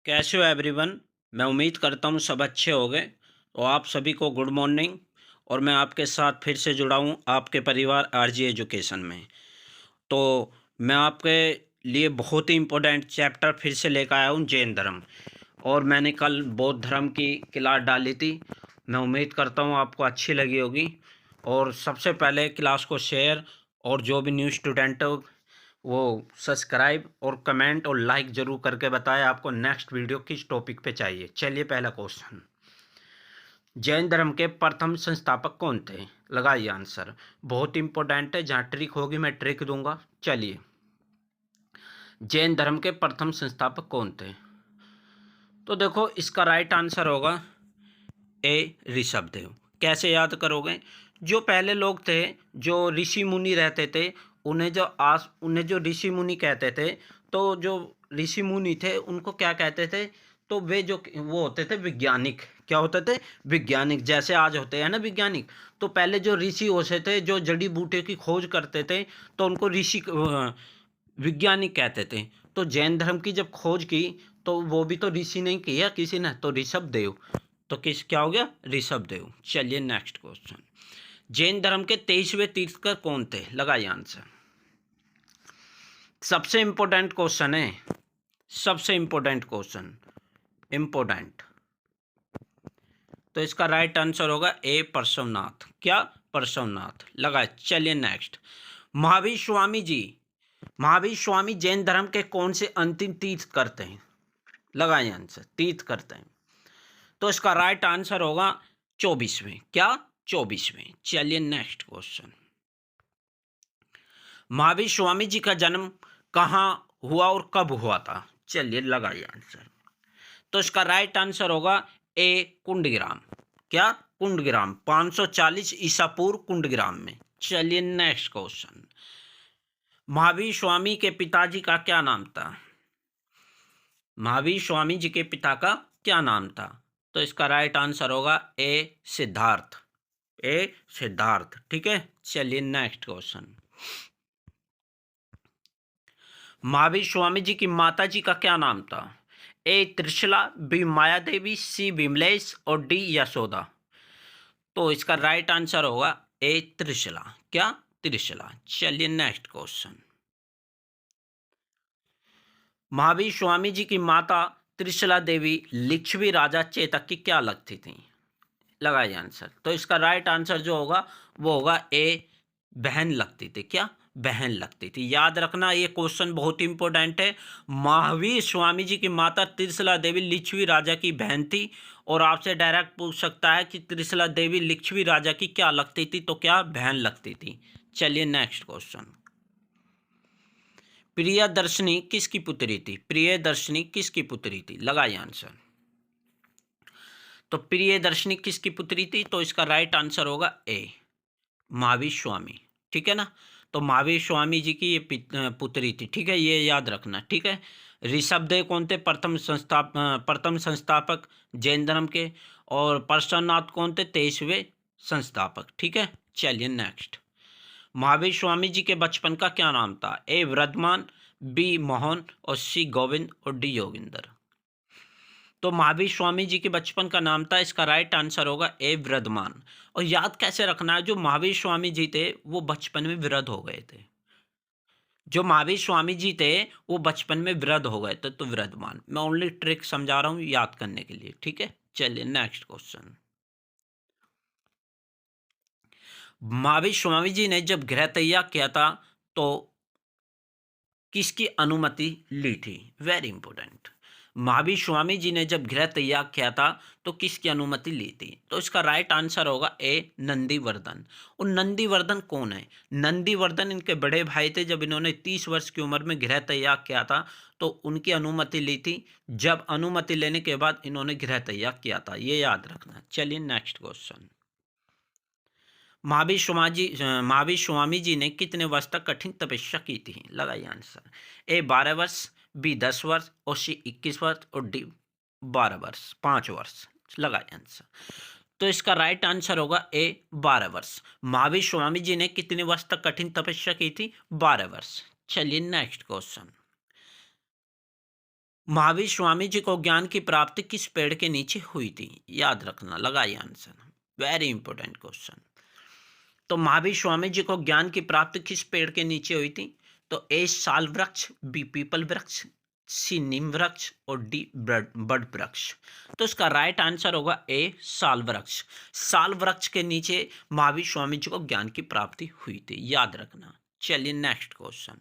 कैसे हो एवरीवन। मैं उम्मीद करता हूँ सब अच्छे हो गए। तो आप सभी को गुड मॉर्निंग। और मैं आपके साथ फिर से जुड़ा हूँ आपके परिवार आरजी एजुकेशन में। तो मैं आपके लिए बहुत ही इम्पोर्टेंट चैप्टर फिर से लेकर आया हूँ, जैन धर्म। और मैंने कल बौद्ध धर्म की क्लास डाली थी। मैं उम्मीद करता हूँ आपको अच्छी लगी होगी। और सबसे पहले क्लास को शेयर और जो भी न्यू स्टूडेंट हो वो सब्सक्राइब और कमेंट और लाइक जरूर करके बताएं आपको नेक्स्ट वीडियो किस टॉपिक पे चाहिए। चलिए पहला क्वेश्चन, जैन धर्म के प्रथम संस्थापक कौन थे? लगाइए आंसर। बहुत इंपॉर्टेंट है, जहाँ ट्रिक होगी मैं ट्रिक दूंगा। चलिए, जैन धर्म के प्रथम संस्थापक कौन थे? तो देखो इसका राइट आंसर होगा ए ऋषभदेव। कैसे याद करोगे? जो पहले लोग थे, जो ऋषि मुनि रहते थे, उन्हें जो ऋषि मुनि कहते थे। तो जो ऋषि मुनि थे उनको क्या कहते थे? तो वे जो वो होते थे वैज्ञानिक। क्या होते थे? वैज्ञानिक। जैसे आज होते हैं ना वैज्ञानिक, तो पहले जो ऋषि होते थे जो जड़ी बूटी की खोज करते थे, तो उनको ऋषि वैज्ञानिक कहते थे। तो जैन धर्म की जब खोज की तो वो भी तो ऋषि ने किया, किसी ने तो ऋषभदेव। तो किस क्या हो गया? ऋषभदेव। चलिए नेक्स्ट क्वेश्चन, जैन धर्म के 23वें तीर्थकर कौन थे? लगाइए आंसर। सबसे इंपॉर्टेंट क्वेश्चन है, सबसे इंपॉर्टेंट क्वेश्चन, इंपॉर्टेंट। तो इसका राइट आंसर होगा ए पार्श्वनाथ। क्या? पार्श्वनाथ। लगाए। चलिए नेक्स्ट, महावीर स्वामी जी, महावीर स्वामी जैन धर्म के कौन से अंतिम तीर्थ करते हैं? लगाइए आंसर। तीर्थ करते हैं। तो इसका राइट आंसर होगा 24वें। क्या? 24वें। चलिए नेक्स्ट क्वेश्चन, महावीर स्वामी जी का जन्म कहाँ हुआ और कब हुआ था? चलिए लगाइए आंसर। तो इसका राइट आंसर होगा ए कुंडग्राम। क्या? कुंडग्राम। 540 ईसा पूर्व कुंडग्राम में। चलिए नेक्स्ट क्वेश्चन, महावीर स्वामी के पिताजी का क्या नाम था? महावीर स्वामी जी के पिता का क्या नाम था? तो इसका राइट आंसर होगा ए सिद्धार्थ। ए सिद्धार्थ। ठीक है। चलिए नेक्स्ट क्वेश्चन, महावीर स्वामी जी की माता जी का क्या नाम था? ए त्रिशला, बी माया देवी, सी विमलेश और डी यशोदा। तो इसका राइट आंसर होगा ए त्रिशला। क्या? त्रिशला। चलिए नेक्स्ट क्वेश्चन, महावीर स्वामी जी की माता त्रिशला देवी लिच्छवी राजा चेतक की क्या लगती थी? लगाइए आंसर। तो इसका राइट आंसर जो होगा वो होगा ए बहन लगती थी। क्या? बहन लगती थी। याद रखना ये क्वेश्चन बहुत इंपॉर्टेंट है। महावीर स्वामी जी की माता त्रिशला देवी लिच्छवी राजा की बहन थी। और आपसे डायरेक्ट पूछ सकता है कि त्रिशला देवी लिच्छवी राजा की क्या लगती थी? तो क्या? बहन लगती थी। चलिए नेक्स्ट क्वेश्चन, प्रियदर्शनी किसकी पुत्री थी? प्रियदर्शनी किसकी पुत्री थी? लगाइए आंसर। तो प्रियदर्शनी किसकी पुत्री थी? तो इसका राइट आंसर होगा ए महावीर स्वामी। ठीक है ना। तो महावीर स्वामी जी की ये पुत्री थी। ठीक है, ये याद रखना। ठीक है। ऋषभदेव कौन थे? प्रथम संस्थापक जैन धर्म के। और पार्श्वनाथ कौन थे? 23वें संस्थापक। ठीक है। चलिए नेक्स्ट, महावीर स्वामी जी के बचपन का क्या नाम था? ए वर्धमान, बी मोहन और सी गोविंद और डी योगिंदर। तो महावीर स्वामी जी के बचपन का नाम था, इसका राइट आंसर होगा ए वृद्धमान। और याद कैसे रखना है, जो महावीर स्वामी जी थे वो बचपन में वृद्ध हो गए थे। जो महावीर स्वामी जी थे वो बचपन में वृद्ध हो गए थे, तो वृद्धमान। मैं ओनली ट्रिक समझा रहा हूँ याद करने के लिए। ठीक है। चलिए नेक्स्ट क्वेश्चन, महावीर स्वामी जी ने जब गृह त्याग किया था तो किसकी अनुमति ली थी? Very important. महावीर स्वामी जी ने जब गृह त्याग किया था तो किसकी अनुमति ली थी? तो इसका राइट आंसर होगा ए नंदीवर्धन। और नंदीवर्धन कौन है? नंदीवर्धन इनके बड़े भाई थे। जब इन्होंने 30 वर्ष की उम्र में गृह त्याग किया था तो उनकी अनुमति ली थी। जब अनुमति लेने के बाद इन्होंने गृह त्याग किया था, ये याद रखना। चलिए नेक्स्ट क्वेश्चन, महावीर स्वामी जी ने कितने वर्ष तक कठिन तपस्या की थी? लगाइए आंसर। ए 12 वर्ष, बी 10 वर्ष और सी 21 वर्ष और डी 12 वर्ष, 5 वर्ष। लगाइए आंसर। तो इसका राइट आंसर होगा ए 12 वर्ष। महावीर स्वामी जी ने कितने वर्ष तक कठिन तपस्या की थी? 12 वर्ष। चलिए नेक्स्ट क्वेश्चन, महावीर स्वामी जी को ज्ञान की प्राप्ति किस पेड़ के नीचे हुई थी? याद रखना, लगाइए आंसर। Very important question. तो महावीर स्वामी जी को ज्ञान की प्राप्ति किस पेड़ के नीचे हुई थी? तो ए साल वृक्ष, बी पीपल वृक्ष, सी नीम वृक्ष और डी बड़ वृक्ष। तो इसका राइट आंसर होगा ए साल वृक्ष। साल वृक्ष के नीचे महावीर स्वामी जी को ज्ञान की प्राप्ति हुई थी, याद रखना। चलिए नेक्स्ट क्वेश्चन।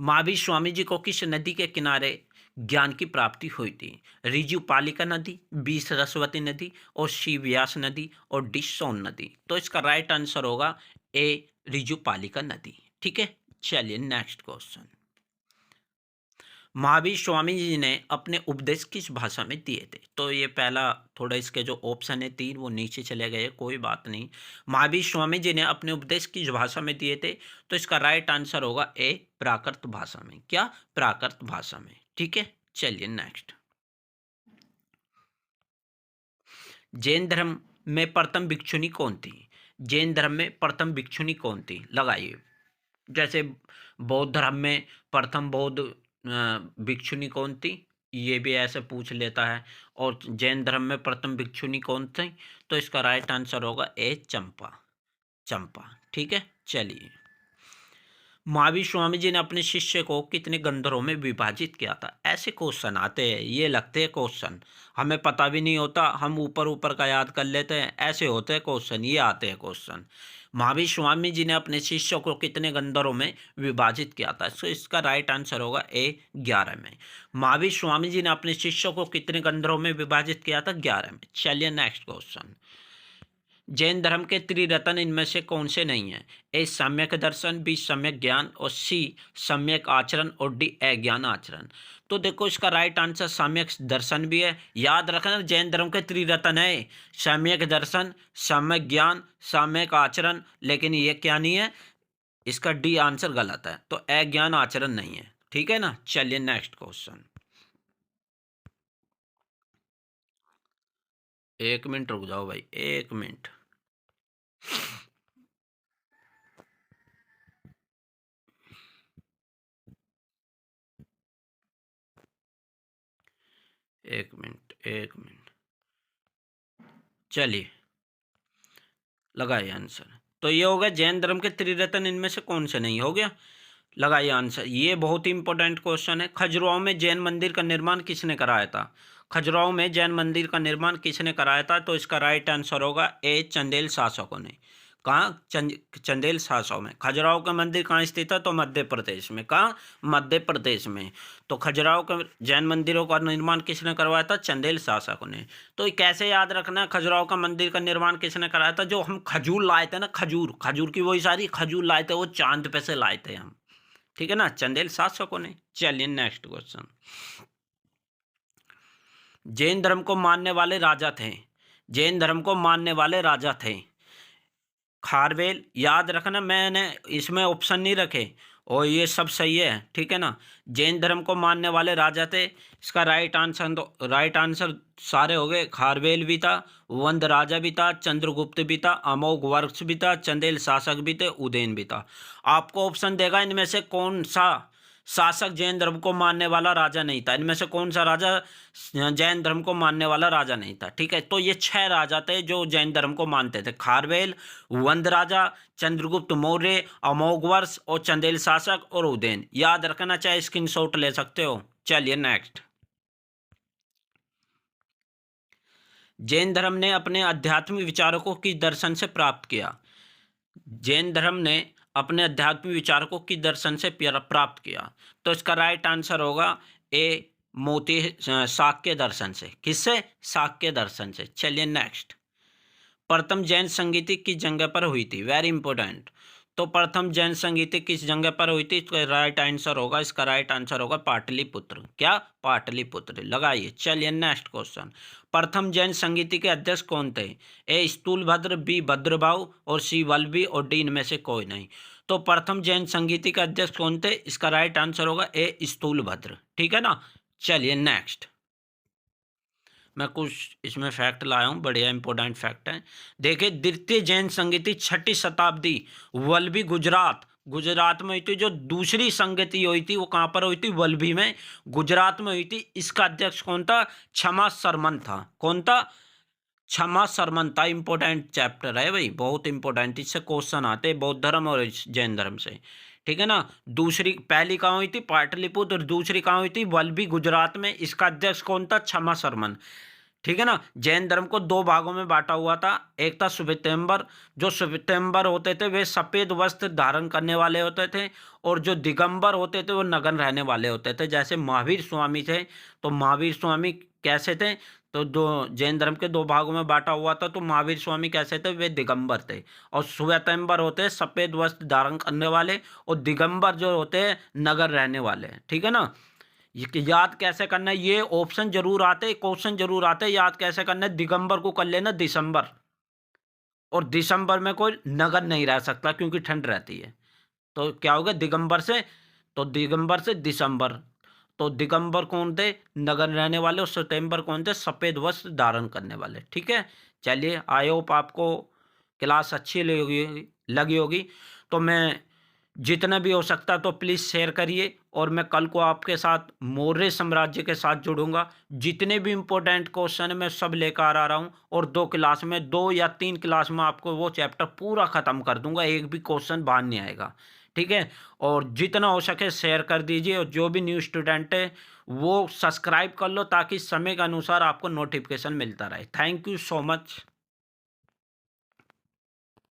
महावीर स्वामी जी को किस नदी के किनारे ज्ञान की प्राप्ति हुई थी? रिजुपालिका नदी, बी सरस्वती नदी और सी व्यास नदी और डी सोन नदी। तो इसका राइट आंसर होगा ए रिजुपालिका नदी। ठीक है, चलिए नेक्स्ट क्वेश्चन। महावीर स्वामी जी ने अपने उपदेश किस भाषा में दिए थे? तो ये पहला थोड़ा इसके जो ऑप्शन है तीन वो नीचे चले गए, कोई बात नहीं। महावीर स्वामी जी ने अपने उपदेश किस भाषा में दिए थे? तो इसका राइट आंसर होगा ए प्राकृत भाषा में। क्या? प्राकृत भाषा में। ठीक है, चलिए नेक्स्ट। जैन धर्म में प्रथम भिक्षुणी कौन थी? जैन धर्म में प्रथम भिक्षुणी कौन थी? लगाइए। जैसे बौद्ध धर्म में प्रथम बौद्ध भिक्षुणी कौन थी, ये भी ऐसे पूछ लेता है। और जैन धर्म में प्रथम भिक्षुणी कौन थी? तो इसका राइट आंसर होगा ए चंपा। चंपा। ठीक है, चलिए। महावीर स्वामी जी ने अपने शिष्य को कितने गंधर्वों में विभाजित किया था? ऐसे क्वेश्चन आते हैं, ये लगते हैं क्वेश्चन, हमें पता भी नहीं होता, हम ऊपर ऊपर का याद कर लेते हैं, ऐसे होते हैं क्वेश्चन, ये आते हैं क्वेश्चन। महावीर स्वामी जी ने अपने शिष्य को कितने गंधर्वों में विभाजित किया था? तो इसका राइट आंसर होगा ए 11 में। महावीर स्वामी जी ने अपने शिष्य को कितने गंधर्वों में विभाजित किया था? 11 में। चलिए नेक्स्ट क्वेश्चन। जैन धर्म के त्रिरत्न इनमें से कौन से नहीं है? ए सम्यक दर्शन, बी सम्यक ज्ञान और सी सम्यक आचरण और डी अज्ञान आचरण। तो देखो इसका राइट आंसर सम्यक दर्शन भी है। याद रखना, जैन धर्म के त्रिरत्न है सम्यक दर्शन, सम्यक ज्ञान, सम्यक आचरण, लेकिन ये क्या नहीं है, इसका डी आंसर गलत है, तो अज्ञान आचरण नहीं है। ठीक है ना, चलिए नेक्स्ट क्वेश्चन। 1 मिनट रुक जाओ भाई, 1 मिनट। एक मिनट, 1 मिनट। चलिए लगाइए आंसर। तो ये हो गया जैन धर्म के त्रिरत्न इनमें से कौन से नहीं, हो गया। लगाइए आंसर। ये बहुत ही इंपॉर्टेंट क्वेश्चन है। खजुराहो में जैन मंदिर का निर्माण किसने कराया था? खजुराहो में जैन मंदिर का निर्माण किसने कराया था? तो इसका राइट आंसर होगा ए चंदेल शासकों ने। कहाँ? चंदेल शासकों में। खजुराहो का मंदिर कहाँ स्थित है? तो मध्य प्रदेश में। कहाँ? मध्य प्रदेश में। तो खजुराहो के जैन मंदिरों का निर्माण किसने करवाया था? चंदेल शासकों ने। तो ये कैसे याद रखना, खजुराहो का मंदिर का निर्माण किसने कराया था? जो हम खजूर लाए थे ना, खजूर, खजूर की वही सारी खजूर लाए थे, वो चांद पे से लाए थे हम। ठीक है ना, चंदेल शासकों ने। चलिए नेक्स्ट क्वेश्चन। जैन धर्म को मानने वाले राजा थे, जैन धर्म को मानने वाले राजा थे खारवेल। याद रखना, मैंने इसमें ऑप्शन नहीं रखे और ये सब सही है। ठीक है ना, जैन धर्म को मानने वाले राजा थे। इसका राइट आंसर, तो राइट आंसर सारे हो गए। खारवेल भी था, वंद राजा भी था, चंद्रगुप्त भी था, अमोघ वर्ष भी था, चंदेल शासक भी थे, उदयन भी था। आपको ऑप्शन देगा इनमें से कौन सा शासक जैन धर्म को मानने वाला राजा नहीं था, इनमें से कौन सा राजा जैन धर्म को मानने वाला राजा नहीं था। ठीक है, तो ये 6 राजा थे जो जैन धर्म को मानते थे। खारवेल, वंद राजा, चंद्रगुप्त मौर्य, अमोघ वर्ष और चंदेल शासक और उदयन। याद रखना, चाहे स्क्रीनशॉट ले सकते हो। चलिए नेक्स्ट। जैन धर्म ने अपने आध्यात्मिक विचारों को किस दर्शन से प्राप्त किया? जैन धर्म ने अपने आध्यात्मिक विचारों को किस दर्शन से प्राप्त किया? तो इसका राइट आंसर होगा ए मोती शाक्य दर्शन से। किससे? शाक्य दर्शन से। चलिए नेक्स्ट। प्रथम जैन संगीति किस जगह पर हुई थी? Very important. तो प्रथम जैन संगीति किस जगह पर हुई थी? इसका राइट आंसर होगा, इसका राइट आंसर होगा पाटलिपुत्र। क्या? पाटलिपुत्र। लगाइए। चलिए नेक्स्ट क्वेश्चन। प्रथम जैन संगीति के अध्यक्ष कौन थे? ए स्थूलभद्र, बी भद्रभाव और सी वल्लभी और डी इनमें से कोई नहीं। तो प्रथम जैन संगीति के अध्यक्ष कौन थे? इसका राइट आंसर होगा ए स्थूलभद्र। ठीक है ना, चलिए नेक्स्ट। मैं कुछ इसमें फैक्ट लाया हूँ, बढ़िया इंपॉर्टेंट फैक्ट है। देखिए, द्वितीय जैन संगीति 6ठी शताब्दी वल्लभी गुजरात गुजरात में हुई थी। जो दूसरी संगति हुई थी वो कहाँ पर हुई थी? वल्लभी में, गुजरात में हुई थी। इसका अध्यक्ष कौन था? क्षमा सरमन था। कौन था? क्षमा सरमन था। इंपॉर्टेंट चैप्टर है भाई, बहुत इंपॉर्टेंट, इससे क्वेश्चन आते हैं बौद्ध धर्म और जैन धर्म से। ठीक है ना। दूसरी, पहली कहाँ हुई थी? पाटलिपुत्र, और दूसरी कहाँ हुई थी? वल्लभी, गुजरात में। इसका अध्यक्ष कौन था? क्षमा सरमन। ठीक है ना। जैन धर्म को दो भागों में बांटा हुआ था। एक था श्वेतांबर, जो श्वेतांबर होते थे वे सफेद वस्त्र धारण करने वाले होते थे, और जो दिगंबर होते थे वो नग्न रहने वाले होते थे। जैसे महावीर स्वामी थे, तो महावीर स्वामी कैसे थे? तो दो, जैन धर्म के दो भागों में बांटा हुआ था, तो महावीर स्वामी कैसे थे? वे दिगंबर थे। और श्वेतांबर होते हैं सफेद वस्त्र धारण करने वाले, और दिगंबर जो होते हैं नग्न रहने वाले। ठीक है ना। ये याद कैसे करना है? ये ऑप्शन जरूर आते, क्वेश्चन जरूर आते, याद कैसे करना है? दिगंबर को कर लेना दिसंबर, और दिसंबर में कोई नगद नहीं रह सकता क्योंकि ठंड रहती है। तो क्या होगा? दिगंबर से, तो दिगंबर से दिसंबर। तो दिगंबर कौन थे? नगन रहने वाले। और सितंबर कौन थे? सफेद वस्त्र धारण करने वाले। ठीक है। चलिए, आई होप आपको क्लास अच्छी लगी होगी। तो मैं जितना भी हो सकता तो प्लीज़ शेयर करिए, और मैं कल को आपके साथ मौर्य साम्राज्य के साथ जुड़ूंगा। जितने भी इम्पोर्टेंट क्वेश्चन है मैं सब लेकर आ रहा हूँ, और 2 क्लास में, 2 या 3 क्लास में आपको वो चैप्टर पूरा ख़त्म कर दूंगा, एक भी क्वेश्चन बाहर नहीं आएगा। ठीक है। और जितना हो सके शेयर कर दीजिए, और जो भी न्यू स्टूडेंट है वो सब्सक्राइब कर लो, ताकि समय के अनुसार आपको नोटिफिकेशन मिलता रहे। Thank you so much.